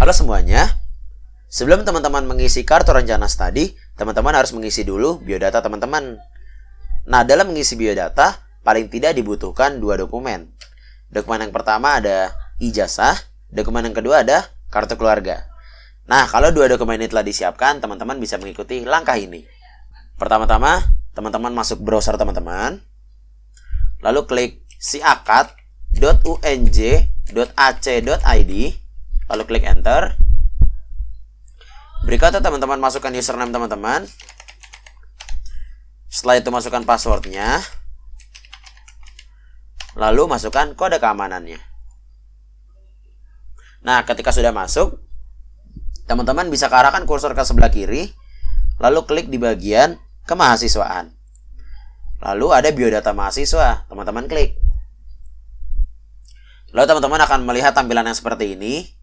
Halo semuanya, sebelum teman-teman mengisi kartu rencana studi, teman-teman harus mengisi dulu biodata teman-teman. Nah, dalam mengisi biodata, paling tidak dibutuhkan dua dokumen. Dokumen yang pertama ada ijazah, dokumen yang kedua ada kartu keluarga. Nah, kalau dua dokumen ini telah disiapkan, teman-teman bisa mengikuti langkah ini. Pertama-tama, teman-teman masuk browser teman-teman, lalu klik siakat.unj.ac.id, lalu klik enter. Berikutnya teman-teman masukkan username teman-teman. Setelah itu masukkan passwordnya, lalu masukkan kode keamanannya. Nah, ketika sudah masuk, teman-teman bisa arahkan kursor ke sebelah kiri, lalu klik di bagian kemahasiswaan. Lalu ada biodata mahasiswa, teman-teman klik. Lalu teman-teman akan melihat tampilan yang seperti ini.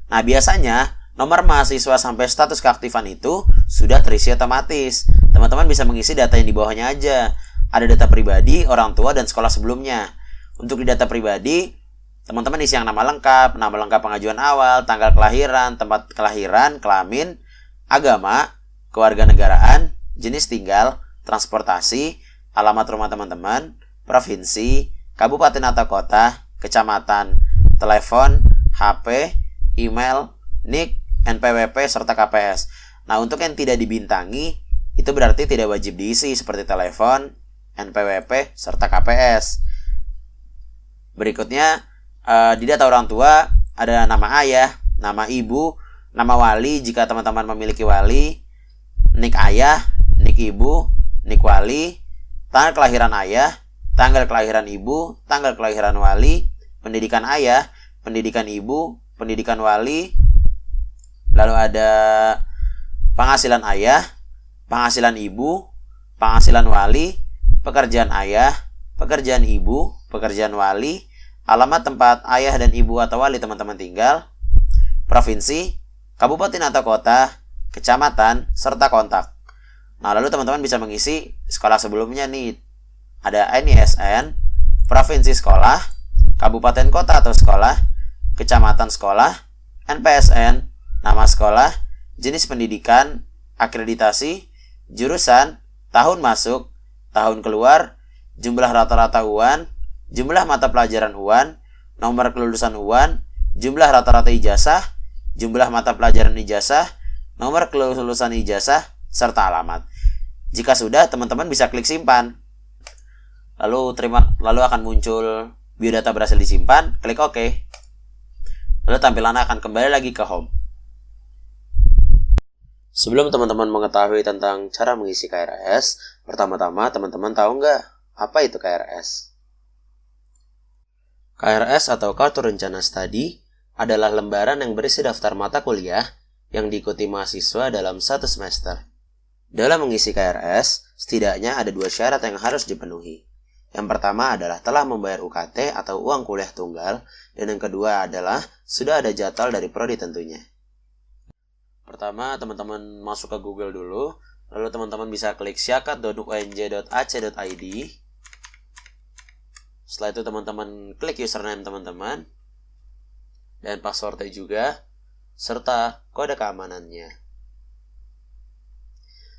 Nah, biasanya nomor mahasiswa sampai status keaktifan itu sudah terisi otomatis. Teman-teman bisa mengisi data yang di bawahnya aja. Ada data pribadi, orang tua, dan sekolah sebelumnya. Untuk di data pribadi, teman-teman isi yang nama lengkap pengajuan awal, tanggal kelahiran, tempat kelahiran, kelamin, agama, kewarganegaraan, jenis tinggal, transportasi, alamat rumah teman-teman, provinsi, kabupaten atau kota, kecamatan, telepon, HP, email, NIK, NPWP, serta KPS. Nah, untuk yang tidak dibintangi, itu berarti tidak wajib diisi seperti telepon, NPWP, serta KPS. Berikutnya, di data orang tua, ada nama ayah, nama ibu, nama wali jika teman-teman memiliki wali, NIK ayah, NIK ibu, NIK wali, tanggal kelahiran ayah, tanggal kelahiran ibu, tanggal kelahiran wali, pendidikan ayah, pendidikan ibu, pendidikan wali, lalu ada penghasilan ayah, penghasilan ibu, penghasilan wali, pekerjaan ayah, pekerjaan ibu, pekerjaan wali, alamat tempat ayah dan ibu atau wali teman-teman tinggal, provinsi, kabupaten atau kota, kecamatan, serta kontak. Nah, lalu teman-teman bisa mengisi sekolah sebelumnya nih. Ada NISN, provinsi sekolah, kabupaten kota atau sekolah, kecamatan sekolah, NPSN, nama sekolah, jenis pendidikan, akreditasi, jurusan, tahun masuk, tahun keluar, jumlah rata-rata UAN, jumlah mata pelajaran UAN, nomor kelulusan UAN, jumlah rata-rata ijazah, jumlah mata pelajaran ijazah, nomor kelulusan ijazah, serta alamat. Jika sudah, teman-teman bisa klik simpan. Lalu akan muncul biodata berhasil disimpan, klik OK. Lalu tampilannya akan kembali lagi ke home. Sebelum teman-teman mengetahui tentang cara mengisi KRS, pertama-tama teman-teman tahu nggak apa itu KRS? KRS atau Kartu Rencana Studi adalah lembaran yang berisi daftar mata kuliah yang diikuti mahasiswa dalam satu semester. Dalam mengisi KRS, setidaknya ada dua syarat yang harus dipenuhi. Yang pertama adalah telah membayar UKT atau uang kuliah tunggal, dan yang kedua adalah sudah ada jadwal dari prodi tentunya. Pertama, teman-teman masuk ke Google dulu, lalu teman-teman bisa klik siakat.unj.ac.id. Setelah itu teman-teman klik username teman-teman, dan passwordnya juga, serta kode keamanannya.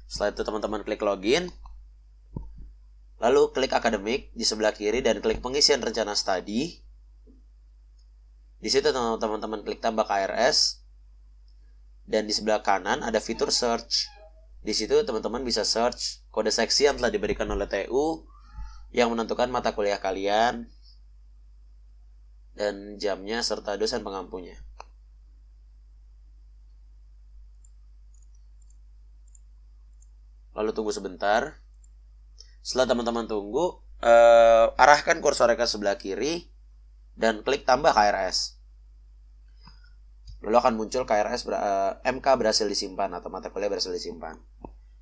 Setelah itu teman-teman klik login, lalu klik akademik di sebelah kiri dan klik pengisian rencana studi. Di situ teman-teman klik tambah KRS, dan di sebelah kanan ada fitur search. Di situ teman-teman bisa search kode seksi yang telah diberikan oleh TU yang menentukan mata kuliah kalian dan jamnya serta dosen pengampunya. Lalu tunggu sebentar. Setelah teman-teman tunggu, arahkan kursornya ke sebelah kiri dan klik tambah KRS. Lalu akan muncul KRS MK berhasil disimpan atau mata kuliah berhasil disimpan.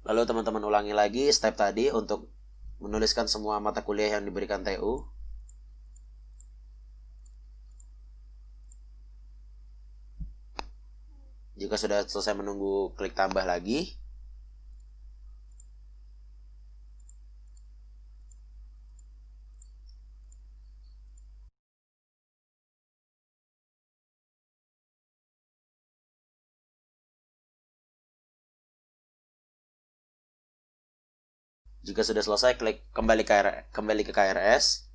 Lalu teman-teman ulangi lagi step tadi untuk menuliskan semua mata kuliah yang diberikan TU. Jika sudah selesai menunggu, klik tambah lagi. Jika sudah selesai, klik kembali ke KRS.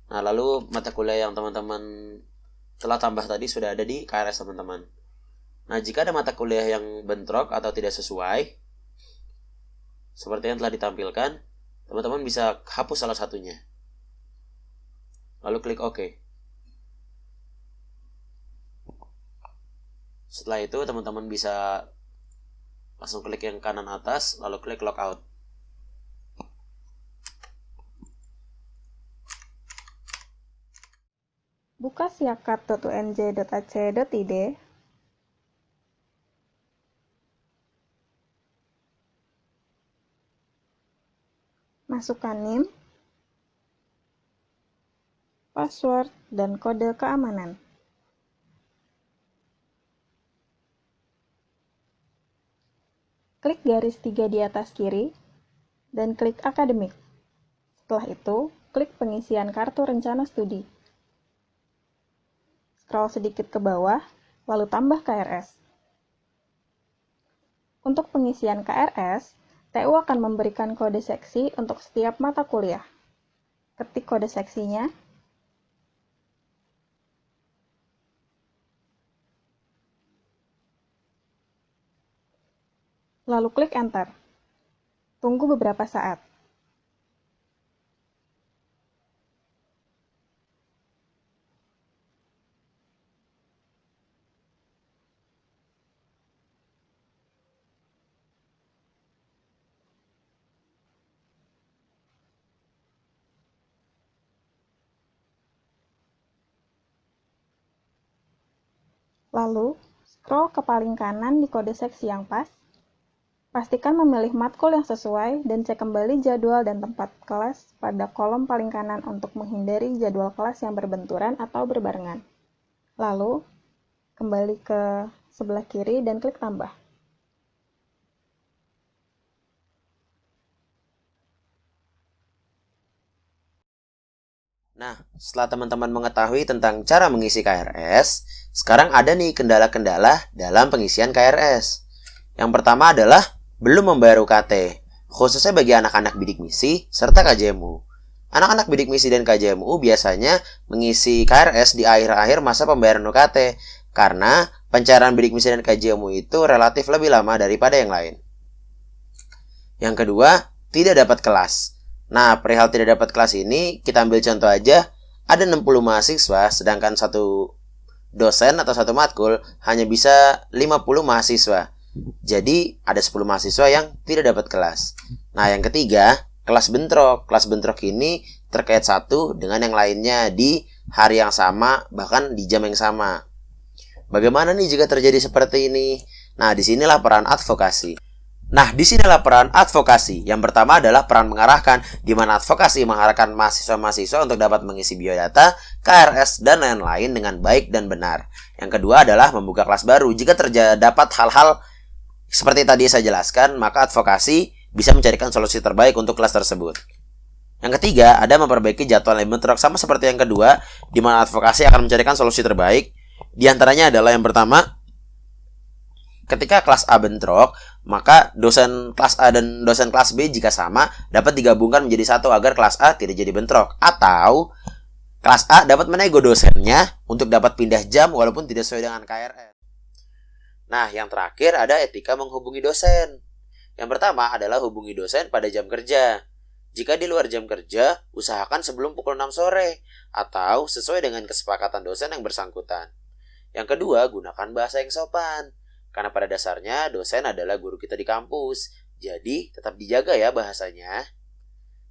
Nah, lalu mata kuliah yang teman-teman telah tambah tadi sudah ada di KRS teman-teman. Nah, jika ada mata kuliah yang bentrok atau tidak sesuai, seperti yang telah ditampilkan, teman-teman bisa hapus salah satunya. Lalu klik OK. Setelah itu, teman-teman bisa langsung klik yang kanan atas, lalu klik logout. Buka siakat.unj.ac.id. Masukkan NIM, password, dan kode keamanan. Klik garis 3 di atas kiri, dan klik akademik. Setelah itu, klik pengisian kartu rencana studi. Scroll sedikit ke bawah, lalu tambah KRS. Untuk pengisian KRS, TU akan memberikan kode seksi untuk setiap mata kuliah. Ketik kode seksinya, lalu klik Enter. Tunggu beberapa saat. Lalu, scroll ke paling kanan di kode seksi yang pas. Pastikan memilih matkul yang sesuai dan cek kembali jadwal dan tempat kelas pada kolom paling kanan untuk menghindari jadwal kelas yang berbenturan atau berbarengan. Lalu, kembali ke sebelah kiri dan klik tambah. Nah, setelah teman-teman mengetahui tentang cara mengisi KRS, sekarang ada nih kendala-kendala dalam pengisian KRS. Yang pertama adalah belum membayar UKT, khususnya bagi anak-anak bidik misi serta KJMU. Anak-anak bidik misi dan KJMU biasanya mengisi KRS di akhir-akhir masa pembayaran UKT, karena pencairan bidik misi dan KJMU itu relatif lebih lama daripada yang lain. Yang kedua, tidak dapat kelas. Nah, perihal tidak dapat kelas ini, kita ambil contoh aja, ada 60 mahasiswa, sedangkan satu dosen atau satu matkul hanya bisa 50 mahasiswa. Jadi, ada 10 mahasiswa yang tidak dapat kelas. Nah, yang ketiga, kelas bentrok. Kelas bentrok ini terkait satu dengan yang lainnya di hari yang sama, bahkan di jam yang sama. Bagaimana nih jika terjadi seperti ini? Nah, disinilah peran advokasi. Yang pertama adalah peran mengarahkan, di mana advokasi mengarahkan mahasiswa-mahasiswa untuk dapat mengisi biodata, KRS, dan lain-lain dengan baik dan benar. Yang kedua adalah membuka kelas baru. Jika terdapat hal-hal seperti tadi saya jelaskan, maka advokasi bisa mencarikan solusi terbaik untuk kelas tersebut. Yang ketiga, ada memperbaiki jadwal yang bentrok, sama seperti yang kedua, di mana advokasi akan mencarikan solusi terbaik. Di antaranya adalah yang pertama, ketika kelas A bentrok, maka dosen kelas A dan dosen kelas B jika sama dapat digabungkan menjadi satu agar kelas A tidak jadi bentrok. Atau kelas A dapat menego dosennya untuk dapat pindah jam walaupun tidak sesuai dengan KRS. Nah, yang terakhir ada etika menghubungi dosen. Yang pertama adalah hubungi dosen pada jam kerja. Jika di luar jam kerja, usahakan sebelum pukul 6 sore atau sesuai dengan kesepakatan dosen yang bersangkutan. Yang kedua, gunakan bahasa yang sopan. Karena pada dasarnya dosen adalah guru kita di kampus, jadi tetap dijaga ya bahasanya.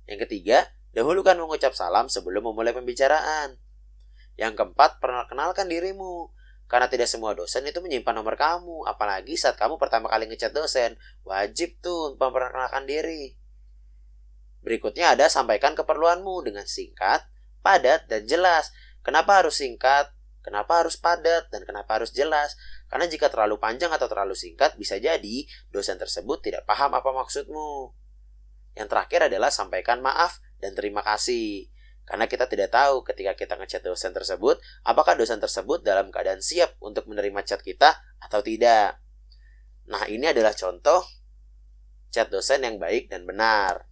Yang ketiga, dahulukan mengucap salam sebelum memulai pembicaraan. Yang keempat, perkenalkan dirimu. Karena tidak semua dosen itu menyimpan nomor kamu, apalagi saat kamu pertama kali ngechat dosen. Wajib tuh memperkenalkan diri. Berikutnya ada sampaikan keperluanmu dengan singkat, padat, dan jelas. Kenapa harus singkat? Kenapa harus padat? Dan kenapa harus jelas? Karena jika terlalu panjang atau terlalu singkat, bisa jadi dosen tersebut tidak paham apa maksudmu. Yang terakhir adalah sampaikan maaf dan terima kasih. Karena kita tidak tahu ketika kita ngechat dosen tersebut, apakah dosen tersebut dalam keadaan siap untuk menerima chat kita atau tidak. Nah, ini adalah contoh chat dosen yang baik dan benar.